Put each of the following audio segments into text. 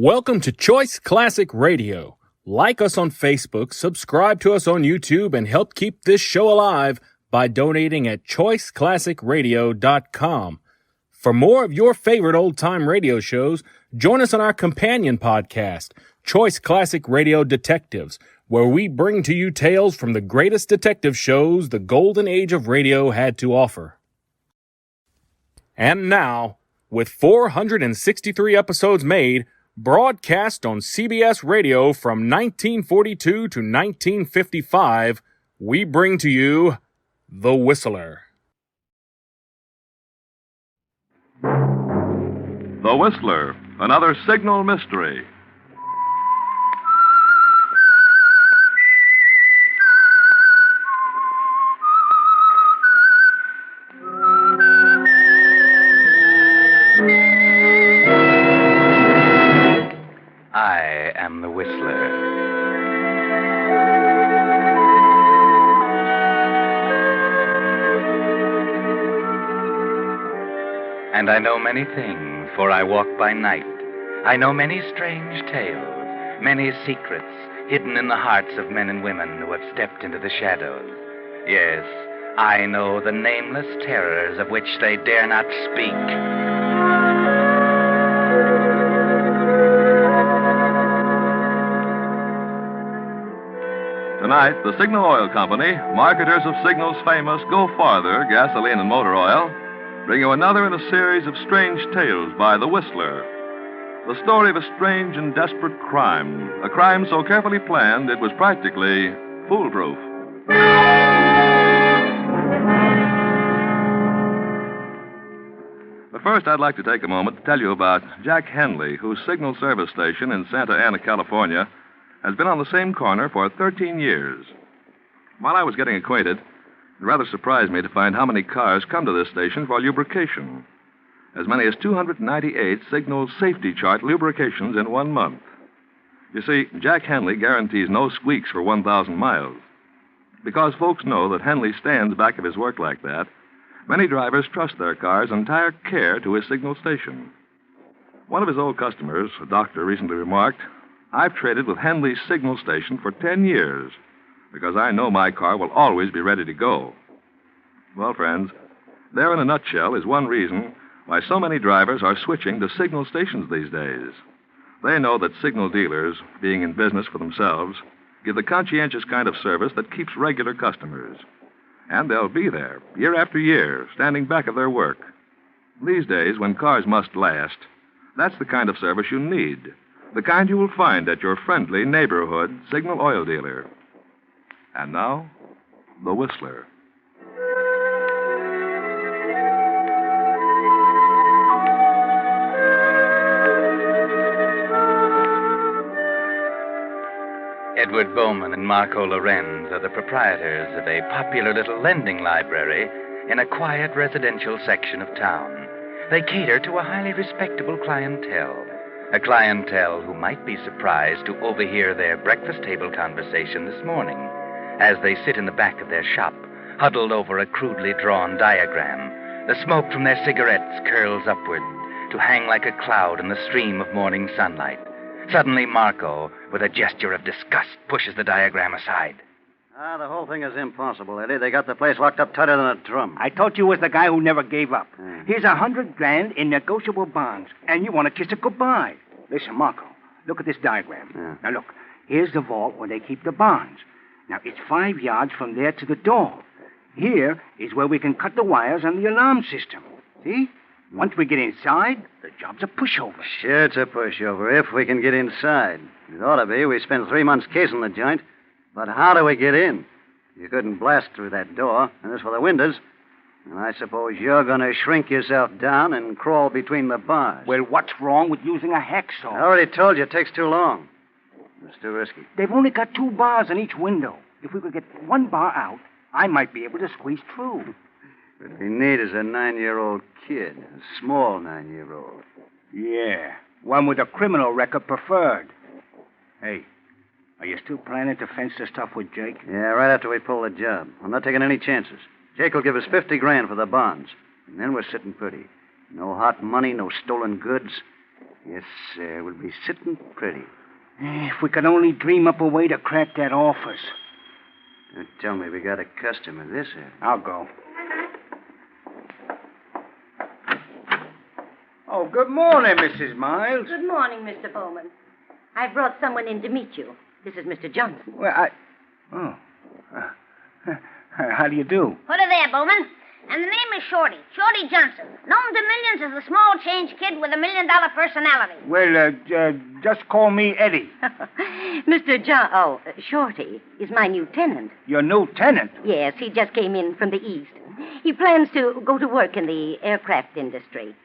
Welcome to Choice Classic Radio. Like us on Facebook, subscribe to us on YouTube, and help keep this show alive by donating at choiceclassicradio.com. For more of your favorite old-time radio shows, join us on our companion podcast, Choice Classic Radio Detectives, where we bring to you tales from the greatest detective shows the golden age of radio had to offer. And now, with 463 episodes made, broadcast on CBS Radio from 1942 to 1955, we bring to you The Whistler. The Whistler, another signal mystery. I am the Whistler. And I know many things, for I walk by night. I know many strange tales, many secrets hidden in the hearts of men and women who have stepped into the shadows. Yes, I know the nameless terrors of which they dare not speak. Tonight, the Signal Oil Company, marketers of Signal's famous Go Farther gasoline and motor oil, bring you another in a series of strange tales by The Whistler. The story of a strange and desperate crime, a crime so carefully planned it was practically foolproof. But first, I'd like to take a moment to tell you about Jack Henley, whose signal service station in Santa Ana, California, has been on the same corner for 13 years. While I was getting acquainted, it rather surprised me to find how many cars come to this station for lubrication. As many as 298 Signal Safety Chart lubrications in 1 month. You see, Jack Henley guarantees no squeaks for 1,000 miles. Because folks know that Henley stands back of his work like that, many drivers trust their car's entire care to his Signal station. One of his old customers, a doctor, recently remarked, "I've traded with Henley's Signal station for 10 years because I know my car will always be ready to go." Well, friends, there in a nutshell is one reason why so many drivers are switching to Signal stations these days. They know that Signal dealers, being in business for themselves, give the conscientious kind of service that keeps regular customers. And they'll be there, year after year, standing back of their work. These days, when cars must last, that's the kind of service you need. The kind you will find at your friendly neighborhood Signal oil dealer. And now, The Whistler. Edward Bowman and Marco Lorenz are the proprietors of a popular little lending library in a quiet residential section of town. They cater to a highly respectable clientele. A clientele who might be surprised to overhear their breakfast table conversation this morning as they sit in the back of their shop, huddled over a crudely drawn diagram. The smoke from their cigarettes curls upward to hang like a cloud in the stream of morning sunlight. Suddenly, Marco, with a gesture of disgust, pushes the diagram aside. The whole thing is impossible, Eddie. They got the place locked up tighter than a drum. I told you was the guy who never gave up. Here's $100,000 in negotiable bonds, and you want to kiss it goodbye. Listen, Marco, look at this diagram. Now, look, here's the vault where they keep the bonds. Now, it's 5 yards from there to the door. Here is where we can cut the wires on the alarm system. See? Once we get inside, the job's a pushover. Sure, it's a pushover, if we can get inside. It ought to be. We spent 3 months casing the joint. But how do we get in? You couldn't blast through that door. And as for the windows, and I suppose you're going to shrink yourself down and crawl between the bars. Well, what's wrong with using a hacksaw? I already told you it takes too long. It's too risky. They've only got 2 bars in each window. If we could get 1 bar out, I might be able to squeeze through. What we need is a 9-year-old kid. A small 9-year-old. Yeah, one with a criminal record preferred. Hey, are you still planning to fence the stuff with Jake? Yeah, right after we pull the job. I'm not taking any chances. Jake will give us $50,000 for the bonds. And then we're sitting pretty. No hot money, no stolen goods. Yes, sir. We'll be sitting pretty. If we could only dream up a way to crack that office. Don't tell me we got a customer this end. I'll go. Oh, good morning, Mrs. Miles. Good morning, Mr. Bowman. I brought someone in to meet you. This is Mr. Johnson. Well, how do you do? Put her there, Bowman. And the name is Shorty. Shorty Johnson. Known to millions as the small change kid with $1 million personality. Well, just call me Eddie. Shorty is my new tenant. Your new tenant? Yes, he just came in from the east. He plans to go to work in the aircraft industry.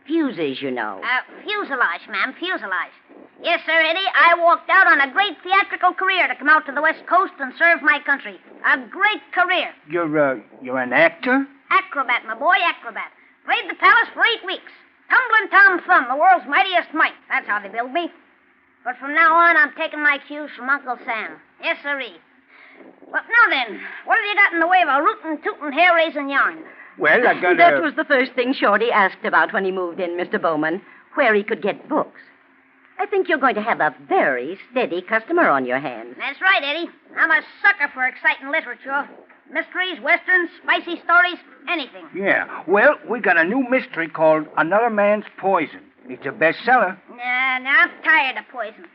Fuses, you know. Fuselage, ma'am, fuselage. Yes, sir, Eddie. I walked out on a great theatrical career to come out to the West Coast and serve my country. A great career. You're an actor? Acrobat, my boy, acrobat. Played the palace for 8 weeks. Tumbling Tom Thumb, the world's mightiest mite. That's how they build me. But from now on, I'm taking my cues from Uncle Sam. Yes, sirree. But now then, what have you got in the way of a rootin', tootin', hair-raising yarn? Well, I got That was the first thing Shorty asked about when he moved in, Mr. Bowman, where he could get books. I think you're going to have a very steady customer on your hands. That's right, Eddie. I'm a sucker for exciting literature. Mysteries, westerns, spicy stories, anything. Yeah. Well, we got a new mystery called Another Man's Poison. It's a bestseller. Nah, I'm tired of poison.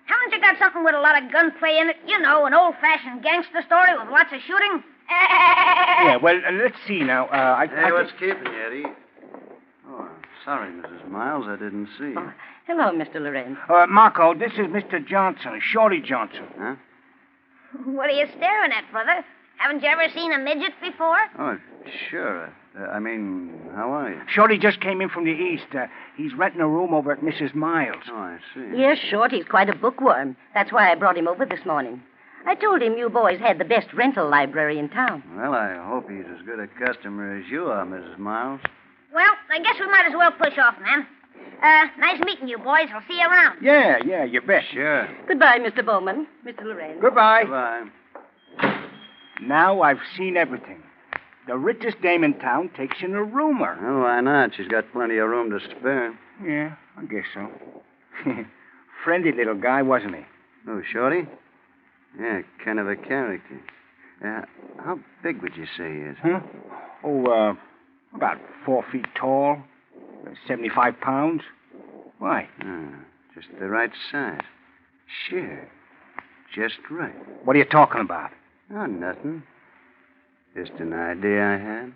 Haven't you got something with a lot of gunplay in it? You know, an old-fashioned gangster story with lots of shooting? Yeah, well, let's see now. What's keeping you, Eddie? Oh, sorry, Mrs. Miles. I didn't see you. Oh, hello, Mr. Lorenz. Marco, this is Mr. Johnson, Shorty Johnson. Huh? What are you staring at, brother? Haven't you ever seen a midget before? Oh, sure. How are you? Shorty just came in from the east. He's renting a room over at Mrs. Miles. Oh, I see. Yes, Shorty's quite a bookworm. That's why I brought him over this morning. I told him you boys had the best rental library in town. Well, I hope he's as good a customer as you are, Mrs. Miles. Well, I guess we might as well push off, ma'am. Nice meeting you, boys. I'll see you around. Yeah, you bet. Sure. Goodbye, Mr. Bowman. Mr. Lorenz. Goodbye. Goodbye. Now I've seen everything. The richest dame in town takes in a roomer. Oh, why not? She's got plenty of room to spare. Yeah, I guess so. Friendly little guy, wasn't he? Oh, Shorty? Yeah, kind of a character. How big would you say he is? Huh? Oh, about 4 feet tall, 75 pounds. Why? Just the right size. Sure. Just right. What are you talking about? Oh, nothing. Just an idea I had.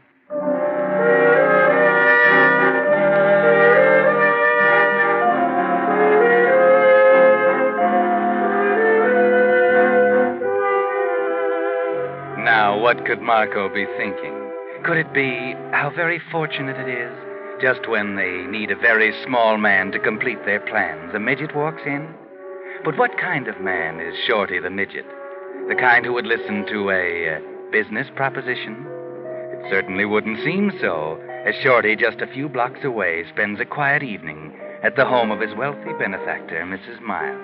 Now, what could Marco be thinking? Could it be how very fortunate it is? Just when they need a very small man to complete their plans, a midget walks in? But what kind of man is Shorty the midget? The kind who would listen to a business proposition? It certainly wouldn't seem so, as Shorty, just a few blocks away, spends a quiet evening at the home of his wealthy benefactor, Mrs. Miles.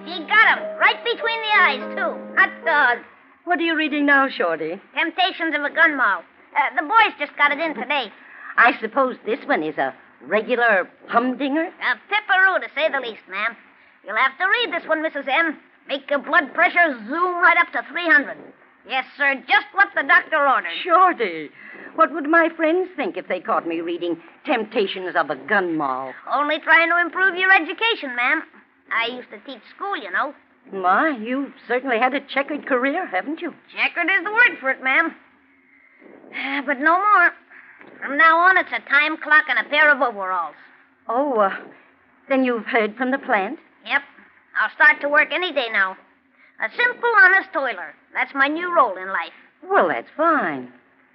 He got him. Right between the eyes, too. Hot dog. What are you reading now, Shorty? Temptations of a Gun Moll. The boys just got it in today. I suppose this one is a regular humdinger? A pipperoo, to say the least, ma'am. You'll have to read this one, Mrs. M. Make your blood pressure zoom right up to 300. Yes, sir, just what the doctor ordered. Shorty, what would my friends think if they caught me reading Temptations of a Gun Moll? Only trying to improve your education, ma'am. I used to teach school, you know. My, you've certainly had a checkered career, haven't you? Checkered is the word for it, ma'am. But no more. From now on, it's a time clock and a pair of overalls. Oh, then you've heard from the plant? Yep. I'll start to work any day now. A simple, honest toiler. That's my new role in life. Well, that's fine.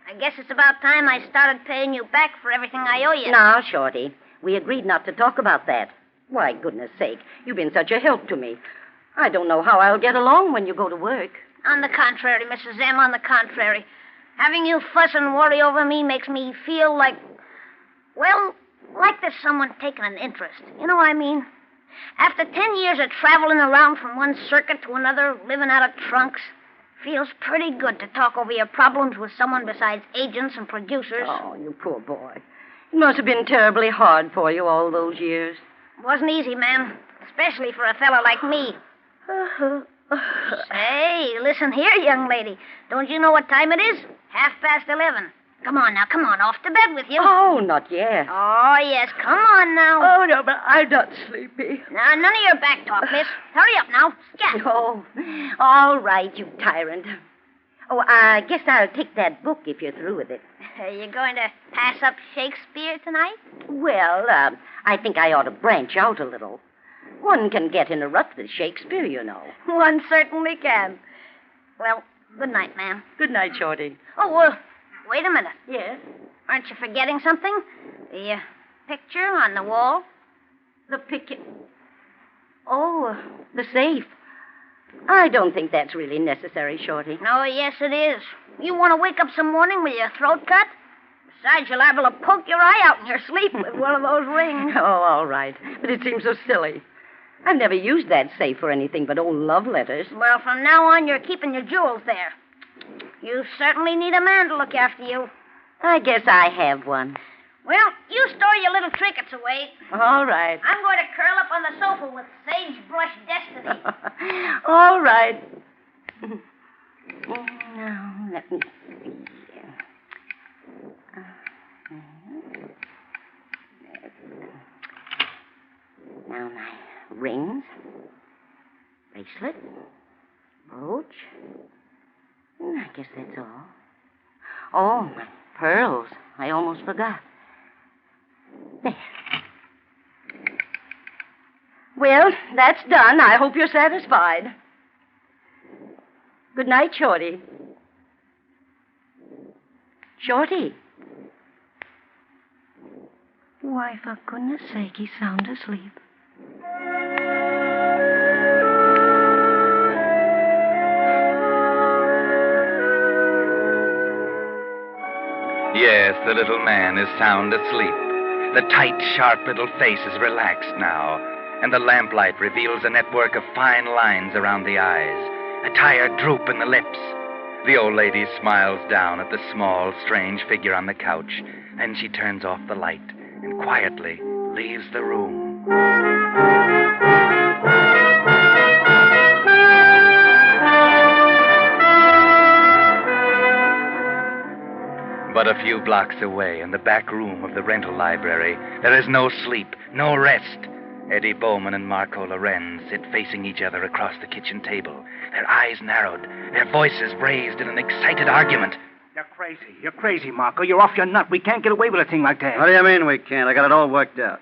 I guess it's about time I started paying you back for everything I owe you. Now, Shorty, we agreed not to talk about that. Why, goodness sake, you've been such a help to me. I don't know how I'll get along when you go to work. On the contrary, Mrs. M., on the contrary. Having you fuss and worry over me makes me feel like, well, like there's someone taking an interest. You know what I mean? After 10 years of traveling around from one circuit to another, living out of trunks, Feels pretty good to talk over your problems with someone besides agents and producers. Oh, you poor boy. It must have been terribly hard for you all those years. Wasn't easy, ma'am. Especially for a fellow like me. Hey, listen here, young lady. Don't you know what time it is? 11:30. Come on now, come on. Off to bed with you. Oh, not yet. Oh, yes. Come on now. Oh, no, but I'm not sleepy. Now, none of your back talk, miss. Hurry up now. Scat. Oh, all right, you tyrant. Oh, I guess I'll take that book if you're through with it. Are you going to pass up Shakespeare tonight? Well, I think I ought to branch out a little. One can get in a rut with Shakespeare, you know. One certainly can. Well, good night, ma'am. Good night, Shorty. Oh, wait a minute. Yes? Aren't you forgetting something? The picture on the wall? The picture. Oh, the safe. I don't think that's really necessary, Shorty. No, yes, it is. You want to wake up some morning with your throat cut? Besides, you're liable to poke your eye out in your sleep with one of those rings. Oh, all right. But it seems so silly. I've never used that safe for anything but old love letters. Well, from now on, you're keeping your jewels there. You certainly need a man to look after you. I guess I have one. Well, you store your little trinkets away. All right. I'm going to curl up on the sofa with sagebrush destiny. All right. Now, let me see. Now, my rings, bracelet, brooch. I guess that's all. Oh, my pearls. I almost forgot. There. Well, that's done. I hope you're satisfied. Good night, Shorty. Shorty. Why, for goodness sake, he's sound asleep. Yes, the little man is sound asleep. The tight, sharp little face is relaxed now, and the lamplight reveals a network of fine lines around the eyes, a tired droop in the lips. The old lady smiles down at the small, strange figure on the couch, then she turns off the light and quietly leaves the room. But a few blocks away, in the back room of the rental library, there is no sleep, no rest. Eddie Bowman and Marco Lorenz sit facing each other across the kitchen table, their eyes narrowed, their voices raised in an excited argument. You're crazy. You're crazy, Marco. You're off your nut. We can't get away with a thing like that. What do you mean we can't? I got it all worked out.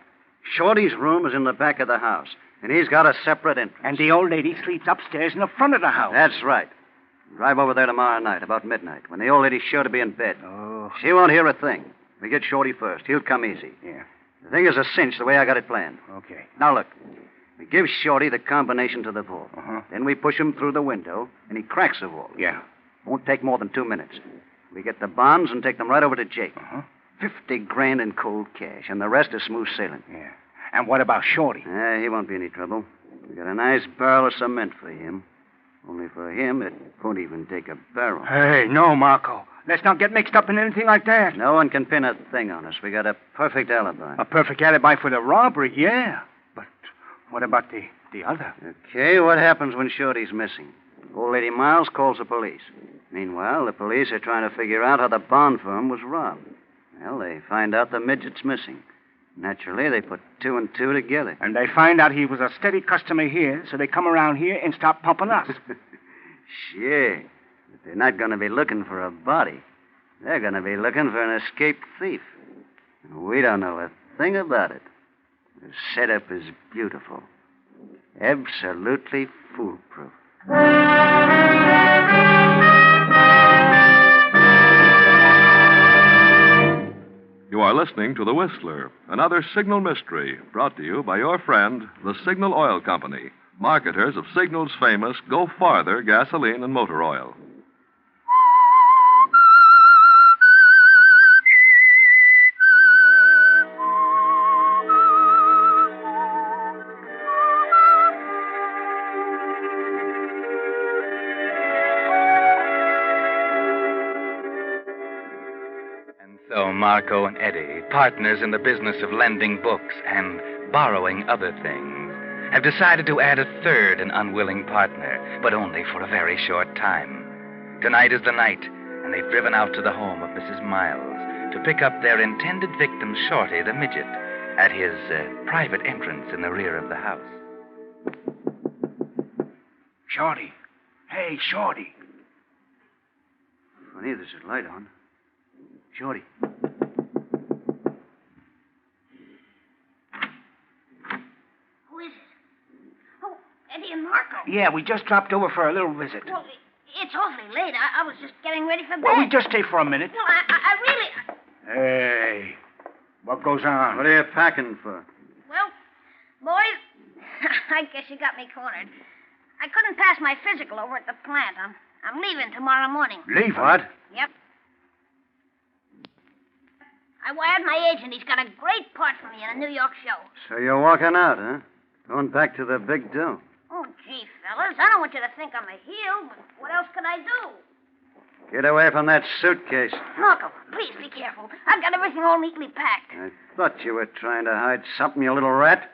Shorty's room is in the back of the house, and he's got a separate entrance. And the old lady sleeps upstairs in the front of the house. That's right. Drive over there tomorrow night, about midnight, when the old lady's sure to be in bed. Oh. She won't hear a thing. We get Shorty first. He'll come easy. Yeah. The thing is a cinch the way I got it planned. Okay. Now, look. We give Shorty the combination to the vault. Uh-huh. Then we push him through the window, and he cracks the vault. Yeah. Won't take more than 2 minutes. We get the bonds and take them right over to Jake. Uh-huh. $50,000 in cold cash, and the rest is smooth sailing. Yeah. And what about Shorty? He won't be any trouble. We got a nice barrel of cement for him. Only for him, it won't even take a barrel. Hey, no, Marco. Let's not get mixed up in anything like that. No one can pin a thing on us. We got a perfect alibi. A perfect alibi for the robbery, yeah. But what about the other? Okay, what happens when Shorty's missing? Old Lady Miles calls the police. Meanwhile, the police are trying to figure out how the bond firm was robbed. Well, they find out the midget's missing. Naturally, they put 2 and 2 together. And they find out he was a steady customer here, so they come around here and start pumping us. Sure. But they're not going to be looking for a body. They're going to be looking for an escaped thief. And we don't know a thing about it. The setup is beautiful. Absolutely foolproof. You are listening to The Whistler, another signal mystery brought to you by your friend, the Signal Oil Company, marketers of Signal's famous Go Farther gasoline and motor oil. So Marco and Eddie, partners in the business of lending books and borrowing other things, have decided to add a third and unwilling partner, but only for a very short time. Tonight is the night, and they've driven out to the home of Mrs. Miles to pick up their intended victim, Shorty the midget, at his private entrance in the rear of the house. Shorty. Hey, Shorty. Funny, there's a light on. Shorty. Who is it? Oh, Eddie and Marco. Yeah, we just dropped over for a little visit. Well, it's awfully late. I was just getting ready for bed. Well, we just stay for a minute. Well, I really... Hey, what goes on? What are you packing for? Well, boys, I guess you got me cornered. I couldn't pass my physical over at the plant. I'm leaving tomorrow morning. Leave? What? Yep. I wired my agent. He's got a great part for me in a New York show. So you're walking out, huh? Going back to the big dough. Oh, gee, fellas, I don't want you to think I'm a heel, but what else could I do? Get away from that suitcase. Marco, please be careful. I've got everything all neatly packed. I thought you were trying to hide something, you little rat.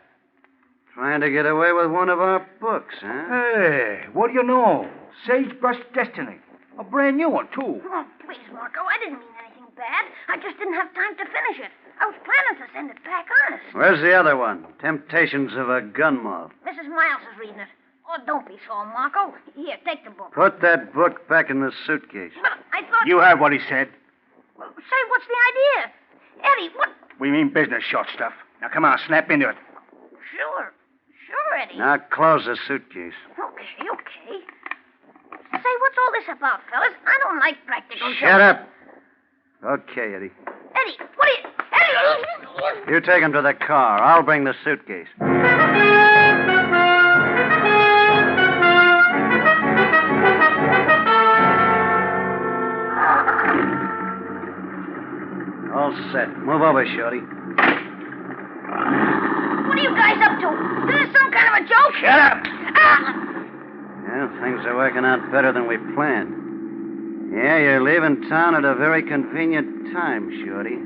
Trying to get away with one of our books, huh? Hey, what do you know? Sagebrush Destiny. A brand new one, too. Oh, please, Marco, I didn't mean anything bad. I just didn't have time to finish it. I was planning to send it back, honest. Where's the other one? Temptations of a Gun Moth. Mrs. Miles is reading it. Oh, don't be so, Marco. Here, take the book. Put that book back in the suitcase. But I thought... You heard what he said. Well, say, what's the idea? Eddie, what... We mean business, short stuff. Now, come on, snap into it. Sure, Eddie. Now close the suitcase. Okay. Say, what's all this about, fellas? I don't like practical jokes. Shut up. Okay, Eddie. Eddie, what are you... Eddie! You take him to the car. I'll bring the suitcase. All set. Move over, Shorty. What are you guys up to? Is this some kind of a joke? Shut up! Yeah, things are working out better than we planned. Yeah, you're leaving town at a very convenient time, Shorty.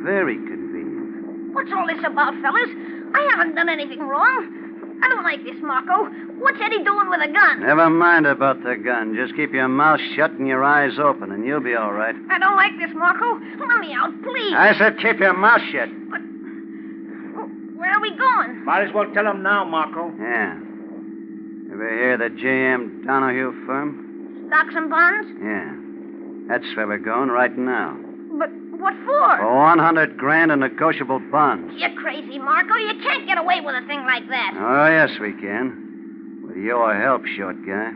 Very convenient. What's all this about, fellas? I haven't done anything wrong. I don't like this, Marco. What's Eddie doing with a gun? Never mind about the gun. Just keep your mouth shut and your eyes open, and you'll be all right. I don't like this, Marco. Let me out, please. I said keep your mouth shut. But where are we going? Might as well tell him now, Marco. Yeah. Ever hear of the J.M. Donahue firm? Stocks and bonds? Yeah. That's where we're going right now. But what for? For 100 grand in negotiable bonds. You're crazy, Marco. You can't get away with a thing like that. Oh, yes, we can. With your help, short guy.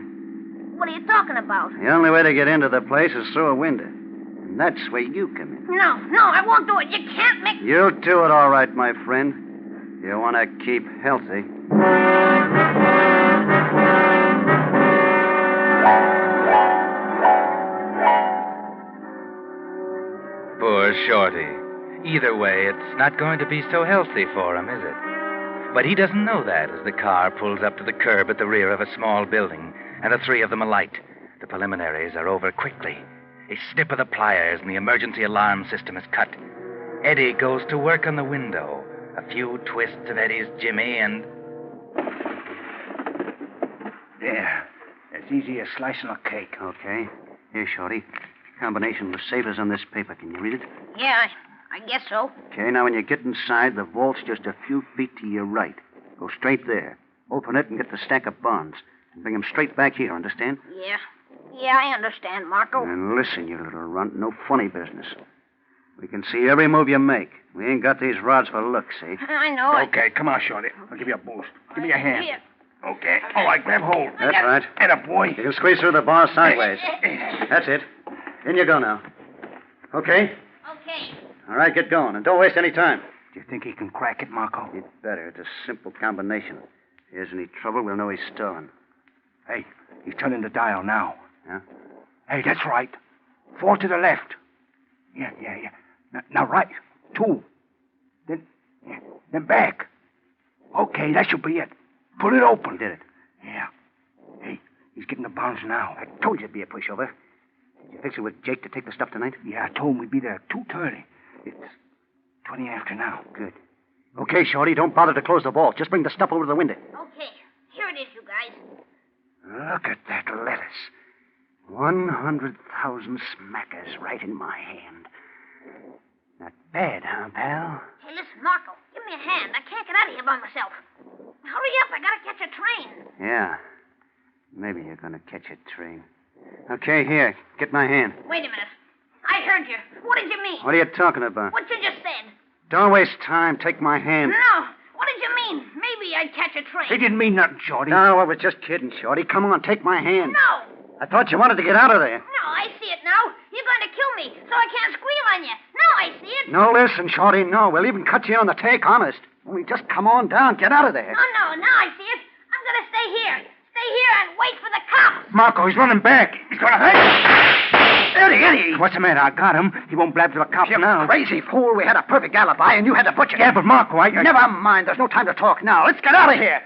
What are you talking about? The only way to get into the place is through a window. And that's where you come in. No, I won't do it. You can't make... You'll do it all right, my friend. You want to keep healthy. Poor Shorty. Either way, it's not going to be so healthy for him, is it? But he doesn't know that as the car pulls up to the curb at the rear of a small building, and the three of them alight. The preliminaries are over quickly. A snip of the pliers and the emergency alarm system is cut. Eddie goes to work on the window. A few twists of Eddie's jimmy and... There. As easy as slicing a cake. Okay. Here, Shorty. Combination of the savers on this paper. Can you read it? Yeah, I guess so. Okay, now when you get inside, the vault's just a few feet to your right. Go straight there. Open it and get the stack of bonds. And bring them straight back here, understand? Yeah, I understand, Marco. And listen, you little runt, no funny business. We can see every move you make. We ain't got these rods for looks, see? I know. Okay, come on, Shorty. I'll give you a boost. Give me a hand. Here. Okay. All right, grab hold. That's right. Atta boy. You can squeeze through the bar sideways. That's it. In you go now. Okay? Okay. All right, get going. And don't waste any time. Do you think he can crack it, Marco? You'd better. It's a simple combination. If there's any trouble, we'll know he's stolen. Hey, he's turning the dial now. Yeah? Hey, that's right. 4 to the left. Yeah. Now right. 2. Then back. Okay, that should be it. Pull it open. He did it. Yeah. Hey, he's getting the bonds now. I told you it'd be a pushover. Did you fix it with Jake to take the stuff tonight? Yeah, I told him we'd be there at 2:30. It's 20 after now. Good. Okay, Shorty, don't bother to close the vault. Just bring the stuff over to the window. Okay, here it is, you guys. Look at that lettuce. 100,000 smackers right in my hand. Not bad, huh, pal? Hey, listen, Marco, give me a hand. I can't get out of here by myself. Hurry up, I gotta catch a train. Yeah. Maybe you're going to catch a train. Okay, here. Get my hand. Wait a minute. I heard you. What did you mean? What are you talking about? What you just said. Don't waste time. Take my hand. No. What did you mean? Maybe I'd catch a train. He didn't mean nothing, Shorty. No, I was just kidding, Shorty. Come on, take my hand. No. I thought you wanted to get out of there. No, I see it now. You're going to kill me, so I can't squeal on you. No, I see it. No, listen, Shorty, no. We'll even cut you on the take, honest. Only just come on down. Get out of there. No, now I see it. I'm going to stay here. Stay here and wait for the cops. Marco, he's running back. He's going to hurt. Eddie! What's the matter? I got him. He won't blab to the cops You now. crazy fool. We had a perfect alibi, and you had to butcher. Yeah, but Marco, I... Never mind. There's no time to talk now. Let's get out of here.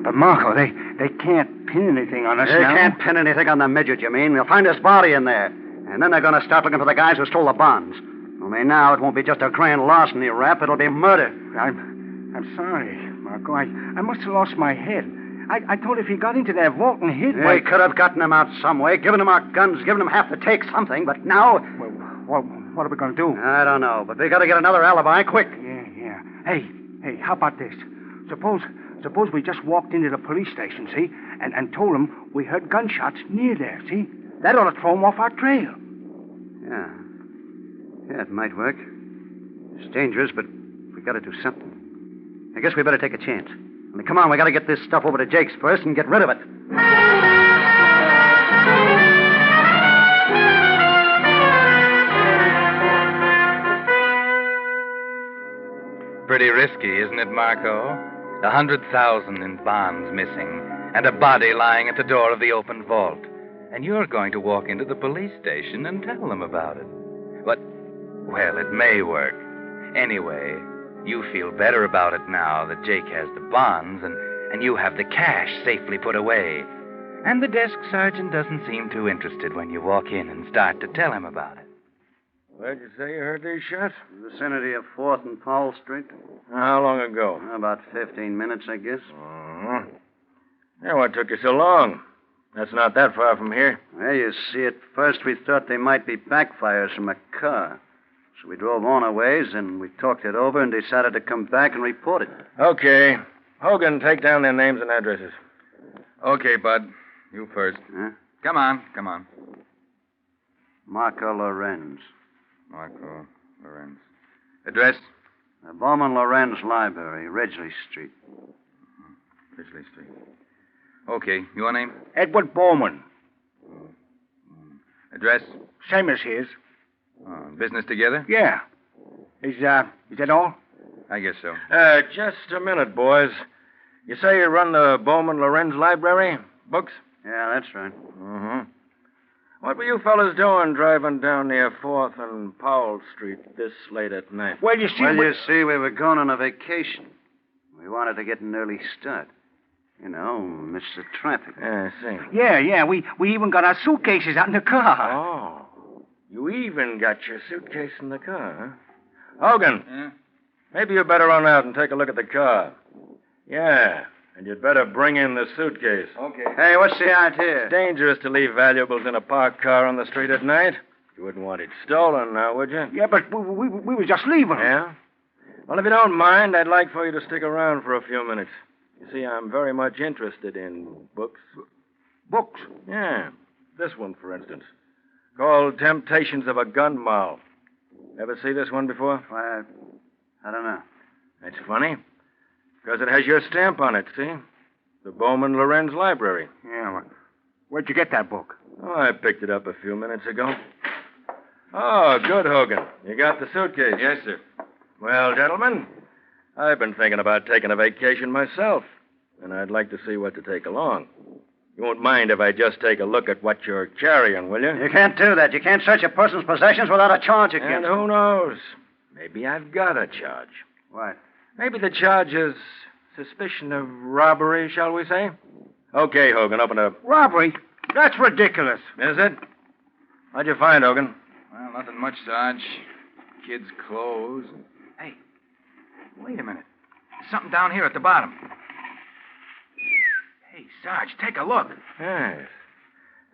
But, Marco, they can't pin anything on us They now. can't pin anything on the midget, you mean? They'll find his body in there. And then they're going to start looking for the guys who stole the bonds. Only now it won't be just a grand larceny rap. It'll be murder. I'm sorry, Marco. I must have lost my head. I thought if he got into that vault and hid... We could have gotten him out some way, given him our guns, given him half the take, something. But now... Well, what are we going to do? I don't know, but we got to get another alibi quick. Yeah. Hey, how about this? Suppose we just walked into the police station, see? And told them we heard gunshots near there, see? That ought to throw them off our trail. Yeah. Yeah, it might work. It's dangerous, but we got to do something. I guess we better take a chance. I mean, come on, we got to get this stuff over to Jake's first and get rid of it. Pretty risky, isn't it, Marco? 100,000 in bonds missing, and a body lying at the door of the open vault. And you're going to walk into the police station and tell them about it. But, well, it may work. Anyway, you feel better about it now that Jake has the bonds and you have the cash safely put away. And the desk sergeant doesn't seem too interested when you walk in and start to tell him about it. Where'd you say you heard these shots? In the vicinity of 4th and Powell Street. How long ago? About 15 minutes, I guess. Uh-huh. Yeah, what took you so long? That's not that far from here. Well, you see, at first we thought they might be backfires from a car. So we drove on a ways, and we talked it over and decided to come back and report it. Okay. Hogan, take down their names and addresses. Okay, Bud. You first. Huh? Come on. Marco Lorenz. Marco Lorenz. Address? Bowman Lorenz Library, Ridgely Street. Ridgely Street. Okay, your name? Edward Bowman. Address? Same as his. Business together? Yeah. Is that all? I guess so. Just a minute, boys. You say you run the Bowman Lorenz Library? Books? Yeah, that's right. Mm-hmm. What were you fellas doing driving down near 4th and Powell Street this late at night? Well, you see... You see, we were going on a vacation. We wanted to get an early start. You know, miss the traffic. Yeah, I see. Yeah. We even got our suitcases out in the car. Oh. You even got your suitcase in the car, huh? Hogan. Yeah? Maybe you better run out and take a look at the car. Yeah, and you'd better bring in the suitcase. Okay. Hey, what's the idea? It's dangerous to leave valuables in a parked car on the street at night. You wouldn't want it stolen now, would you? Yeah, but we were just leaving. Yeah? Well, if you don't mind, I'd like for you to stick around for a few minutes. You see, I'm very much interested in books. Books? Yeah. This one, for instance. Called Temptations of a Gun Moll. Ever see this one before? Why, I don't know. That's funny. Because it has your stamp on it, see? The Bowman Lorenz Library. Yeah, well, where'd you get that book? Oh, I picked it up a few minutes ago. Oh, good, Hogan. You got the suitcase? Yes, sir. Well, gentlemen, I've been thinking about taking a vacation myself, and I'd like to see what to take along. You won't mind if I just take a look at what you're carrying, will you? You can't do that. You can't search a person's possessions without a charge And against who knows? Maybe I've got a charge. What? Maybe the charge is suspicion of robbery, shall we say? Okay, Hogan, open up. Robbery? That's ridiculous. Is it? What'd you find, Hogan? Well, nothing much, Sarge. Kids' clothes. Hey, wait a minute. There's something down here at the bottom. Hey, Sarge, take a look. Yes.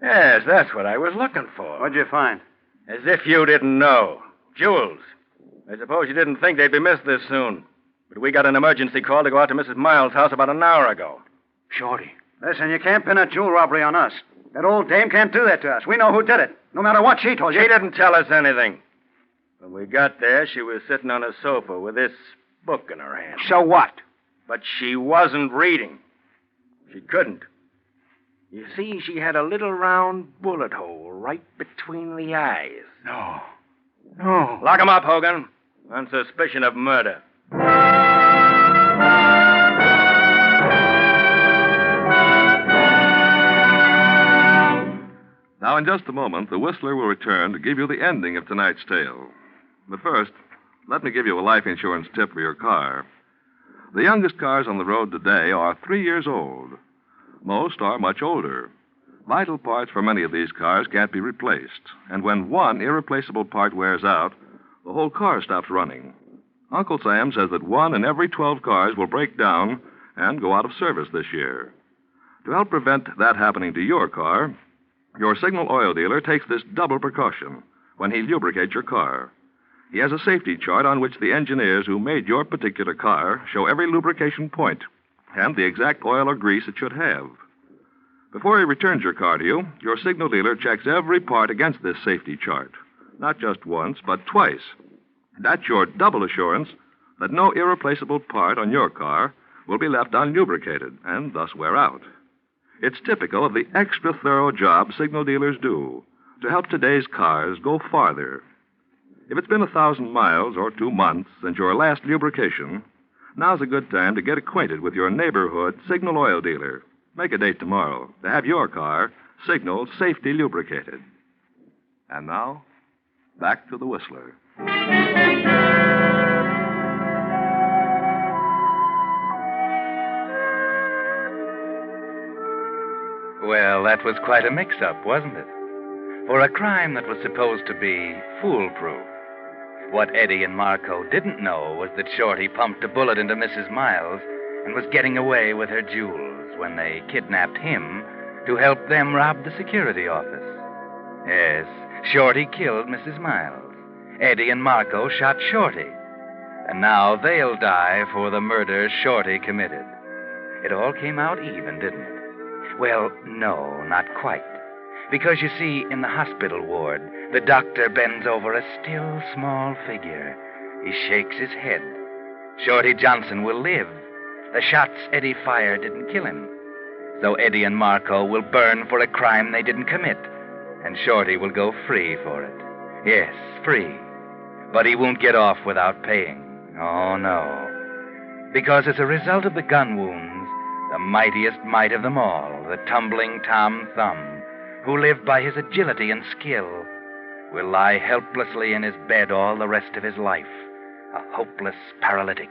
Yes, that's what I was looking for. What'd you find? As if you didn't know. Jewels. I suppose you didn't think they'd be missed this soon. But we got an emergency call to go out to Mrs. Miles' house about an hour ago. Shorty. Listen, you can't pin a jewel robbery on us. That old dame can't do that to us. We know who did it, no matter what she told you. She didn't tell us anything. When we got there, she was sitting on a sofa with this book in her hand. So what? But she wasn't reading. She couldn't. You see, she had a little round bullet hole right between the eyes. No. Lock him up, Hogan, on suspicion of murder. Now, in just a moment, the Whistler will return to give you the ending of tonight's tale. But first, let me give you a life insurance tip for your car. The youngest cars on the road today are 3 years old. Most are much older. Vital parts for many of these cars can't be replaced, and when one irreplaceable part wears out, the whole car stops running. Uncle Sam says that 1 in every 12 cars will break down and go out of service this year. To help prevent that happening to your car, your Signal oil dealer takes this double precaution when he lubricates your car. He has a safety chart on which the engineers who made your particular car show every lubrication point and the exact oil or grease it should have. Before he returns your car to you, your Signal dealer checks every part against this safety chart. Not just once, but twice. That's your double assurance that no irreplaceable part on your car will be left unlubricated and thus wear out. It's typical of the extra thorough job Signal dealers do to help today's cars go farther. If it's been 1,000 miles or 2 months since your last lubrication, now's a good time to get acquainted with your neighborhood Signal oil dealer. Make a date tomorrow to have your car Signal safety lubricated. And now, back to the Whistler. Well, that was quite a mix-up, wasn't it? For a crime that was supposed to be foolproof. What Eddie and Marco didn't know was that Shorty pumped a bullet into Mrs. Miles and was getting away with her jewels when they kidnapped him to help them rob the security office. Yes, Shorty killed Mrs. Miles. Eddie and Marco shot Shorty. And now they'll die for the murder Shorty committed. It all came out even, didn't it? Well, no, not quite. Because, you see, in the hospital ward, the doctor bends over a still small figure. He shakes his head. Shorty Johnson will live. The shots Eddie fired didn't kill him. So Eddie and Marco will burn for a crime they didn't commit. And Shorty will go free for it. Yes, free. But he won't get off without paying. Oh, no. Because as a result of the gun wounds, the mightiest might of them all, the tumbling Tom Thumb, who lived by his agility and skill, will lie helplessly in his bed all the rest of his life, a hopeless paralytic.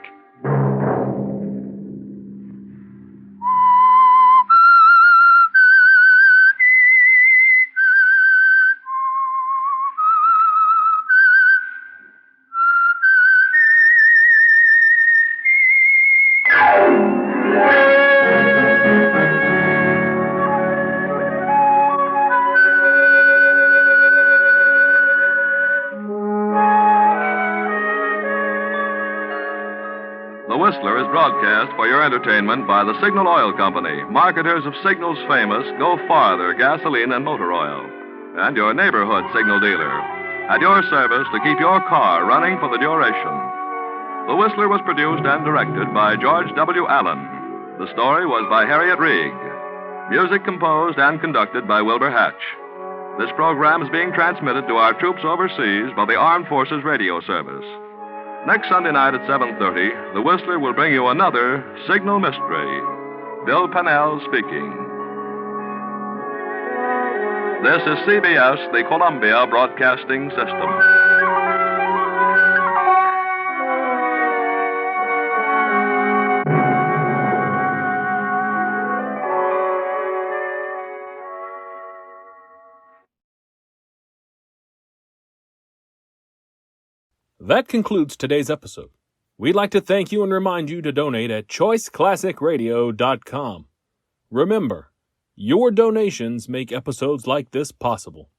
The Whistler is broadcast for your entertainment by the Signal Oil Company, marketers of Signal's famous Go Farther gasoline and motor oil, and your neighborhood Signal dealer, at your service to keep your car running for the duration. The Whistler was produced and directed by George W. Allen. The story was by Harriet Reig. Music composed and conducted by Wilbur Hatch. This program is being transmitted to our troops overseas by the Armed Forces Radio Service. Next Sunday night at 7:30, the Whistler will bring you another Signal Mystery. Bill Pennell speaking. This is CBS, the Columbia Broadcasting System. That concludes today's episode. We'd like to thank you and remind you to donate at choiceclassicradio.com. Remember, your donations make episodes like this possible.